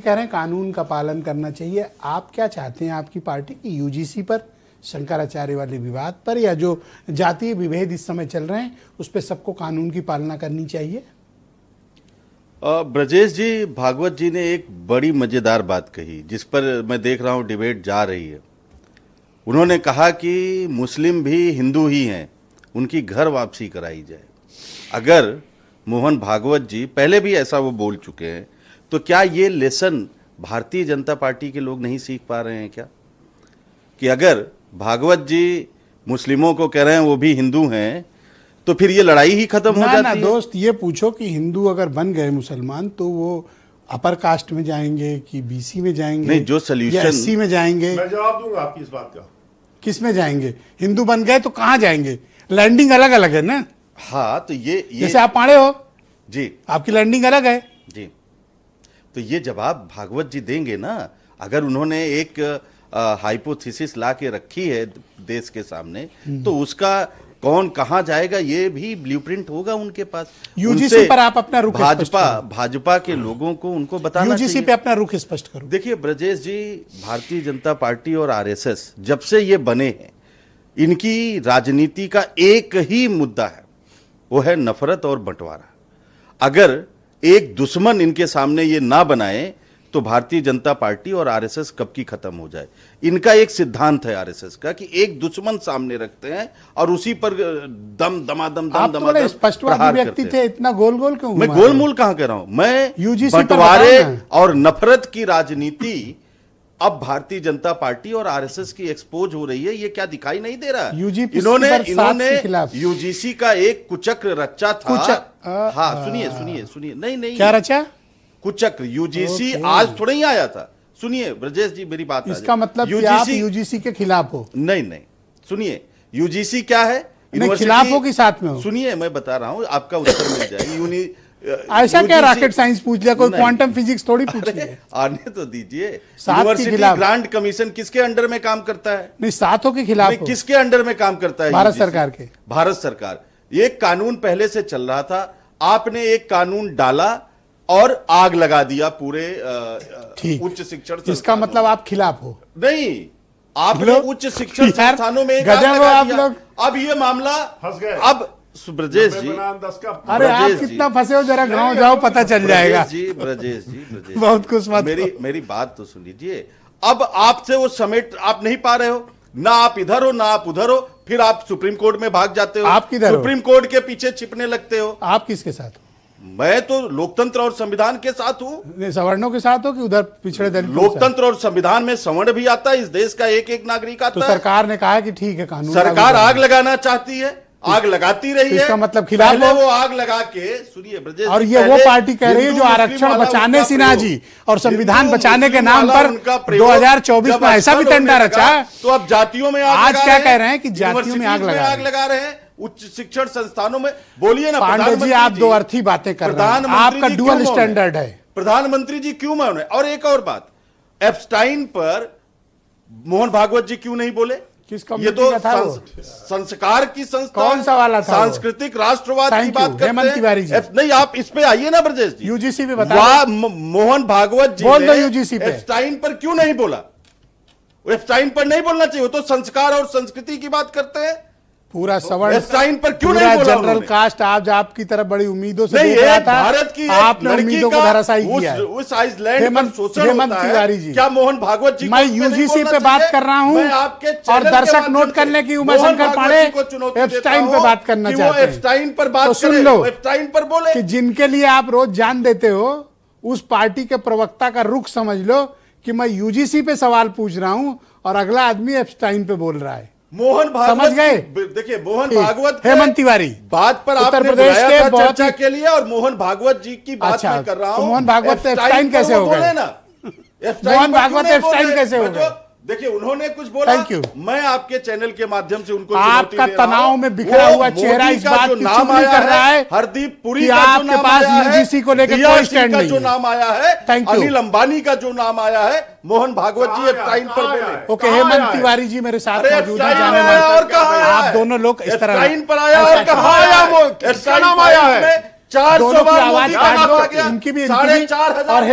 कह रहे हैं कानून का पालन करना चाहिए। आप क्या चाहते हैं आपकी पार्टी की यूजीसी पर, शंकराचार्य वाले विवाद पर, या जो जातीय विभेद इस समय चल रहे हैं उस पर सबको कानून की पालना करनी चाहिए? ब्रजेश जी, भागवत जी ने एक बड़ी मजेदार बात कही जिस पर मैं देख रहा हूं डिबेट जा रही है। उन्होंने कहा कि मुस्लिम भी हिंदू ही हैं, उनकी घर वापसी कराई जाए। अगर मोहन भागवत जी पहले भी ऐसा वो बोल चुके हैं, तो क्या ये लेसन भारतीय जनता पार्टी के लोग नहीं सीख पा रहे हैं क्या? कि अगर भागवत जी मुस्लिमों को कह रहे हैं वो भी हिंदू हैं, तो फिर ये लड़ाई ही खत्म हो जाती है। दोस्त, ये पूछो कि हिंदू अगर बन गए मुसलमान तो वो अपर कास्ट में जाएंगे कि बीसी में जाएंगे? नहीं, जो सोल्यूशन एससी में जाएंगे? मैं जवाब दूंगा आपकी इस बात का। किस में जाएंगे? हिंदू बन गए तो कहाँ जाएंगे? लैंडिंग अलग अलग है ना। हाँ, तो ये जैसे आप पाड़े हो जी, आपकी लैंडिंग अलग है जी। तो ये जवाब भागवत जी देंगे ना। अगर उन्होंने एक हाइपोथेसिस ला के रखी है देश के सामने, तो उसका कौन कहां जाएगा ये भी ब्लूप्रिंट होगा उनके पास। यूजीसी पर आप अपना रुख भाजपा के लोगों को उनको बताना चाहिए। यूजीसी पे अपना रुख स्पष्ट करो। देखिए ब्रजेश जी, भारतीय जनता पार्टी और आरएसएस जब से ये बने हैं, इनकी राजनीति का एक ही मुद्दा है, वो है नफरत और बंटवारा। अगर एक दुश्मन इनके सामने ये ना बनाए तो भारतीय जनता पार्टी और आरएसएस कब की खत्म हो जाए। इनका एक सिद्धांत है आरएसएस का कि एक दुश्मन सामने रखते हैं और उसी पर दमादम स्पष्टवादी व्यक्ति थे, इतना गोल गोल क्यों? मैं गोलमोल कहां कह रहा हूं, मैं यूजीसी बंटवारे और नफरत की राजनीति अब भारतीय जनता पार्टी और आरएसएस की एक्सपोज हो रही है। ये क्या दिखाई नहीं दे रहा? इन्होंने यूजीसी का एक कुचक्र रचा था। हाँ, सुनिए। नहीं, क्या रचा? कुचक्र। यूजीसी आज थोड़ा ही आया था। सुनिए ब्रजेश जी, मेरी बात। इसका मतलब कि आप यूजीसी के खिलाफ हो? नहीं, सुनिए, यूजीसी क्या है? खिलाफ हो कि साथ में हो? सुनिए, मैं बता रहा हूं, आपका उत्तर मिल जाएगी। ऐसा क्या रॉकेट साइंस पूछ लिया? कोई क्वांटम फिजिक्स थोड़ी पूछ लिया? आने तो दीजिए। यूनिवर्सिटी ग्रांट कमीशन किसके अंडर में काम करता है? नहीं, साथों के खिलाफ किसके अंडर में काम करता है? भारत सरकार के। भारत सरकार। एक कानून पहले से चल रहा था, आपने एक कानून डाला और आग लगा दिया पूरे उच्च शिक्षण। इसका मतलब आप खिलाफ हो? नहीं, आपने उच्च शिक्षण संस्थानों में आप लोग। अब ये मामला फंस गए। अब ब्रजेश जी, अरे आप कितना फंसे हो, जरा गांव जाओ, पता चल जाएगा। ब्रजेश जी बहुत कुछ मत। मेरी बात तो सुन लीजिए। अब आपसे वो समेट आप नहीं पा रहे हो, ना आप इधर हो ना आप उधर हो, फिर आप सुप्रीम कोर्ट में भाग जाते हो। आप किधर हो? सुप्रीम कोर्ट के पीछे छिपने लगते हो। आप किसके साथ हो? मैं तो लोकतंत्र और संविधान के साथ हूं। सवर्णों के साथ हो कि उधर पिछड़े दलित? लोकतंत्र और संविधान में सवर्ण भी आता है, इस देश का एक एक नागरिक आता है। तो सरकार ने कहा है कि ठीक है, कानून। सरकार आग लगाना चाहती है, आग लगाती रही है। इसका मतलब खिलाफ पहले वो आग लगा के, सुनिए ब्रजेश, और ये वो पार्टी कह रही है जो आरक्षण बचाने, सिन्हा जी, और संविधान बचाने के नाम पर 2024 में ऐसा भी तंडा रचा। तो अब जातियों में आज क्या कह रहे हैं कि जातियों में आग लगा रहे हैं, उच्च शिक्षण संस्थानों में। बोलिए ना पांडे जी, आप दो अर्थी बातें कर रहे हैं। आपका डुअल स्टैंडर्ड है। प्रधानमंत्री जी क्यों माने? और एक और बात, एप्स्टाइन पर मोहन भागवत जी क्यों नहीं बोले? ये तो संस्कार की संस्था, कौन सा वाला था? सांस्कृतिक राष्ट्रवाद की बात करते हैं। तिवारी जी, नहीं, आप इस पे आइए ना ब्रजेश जी। यूजीसी पे बता। मोहन भागवत जी बोल दो यूजीसी पे। एप्स्टाइन पर क्यों नहीं बोला? एप्स्टाइन पर नहीं बोलना चाहिए, वो तो संस्कार और संस्कृति की बात करते हैं। पूरा सवर्ण एप्स्टाइन पर क्यों नहीं बोला? जनरल कास्ट आज आपकी तरफ बड़ी उम्मीदों से नहीं, देख रहा था। भारत की आपने उम्मीदों को धराशायी किया है। उस आइसलैंड पर शोषण होता तिवारी जी, है। क्या मोहन भागवत जी? मैं यूजीसी पे बात कर रहा हूं और दर्शक नोट करने की उमाशंकर पांडे एप्स्टाइन पे बात करना चाहते हैं। एप्स्टाइन पर बात तो सुन लो, एप्स्टाइन पर बोले कि जिनके लिए आप रोज जान देते हो, उस पार्टी के प्रवक्ता का रुख समझ लो कि मैं यूजीसी पे सवाल पूछ रहा हूं और अगला आदमी एप्स्टाइन पे बोल रहा है। मोहन भागवत, समझ गए? देखिए मोहन भागवत, हेमंत तिवारी बात पर उत्तर आपने प्रदेश के चर्चा के लिए, और मोहन भागवत जी की बात मैं कर रहा हूं। मोहन भागवत एप्स्टाइन कैसे हो गए? मोहन भागवत एप्स्टाइन कैसे हो गए? देखिए, उन्होंने कुछ बोला। Thank you. मैं आपके चैनल के माध्यम से उनको आपका तनाव में बिखरा हुआ चेहरा इस बात की चुगली कर रहा है हरदीप पुरी का जो नाम आया है, यूजीसी को लेकर कोई स्टैंड नहीं, जो नाम आया है, अनिल अंबानी का जो नाम आया है, मोहन भागवत जी एप्स्टाइन पर बोले। ओके, हेमंत तिवारी जी मेरे साथ मौजूद हैं, जाने आप दोनों लोग इस तरह एप्स्टाइन पर आया और कहां आया? 400 आवाज, इनकी भी 4,500 और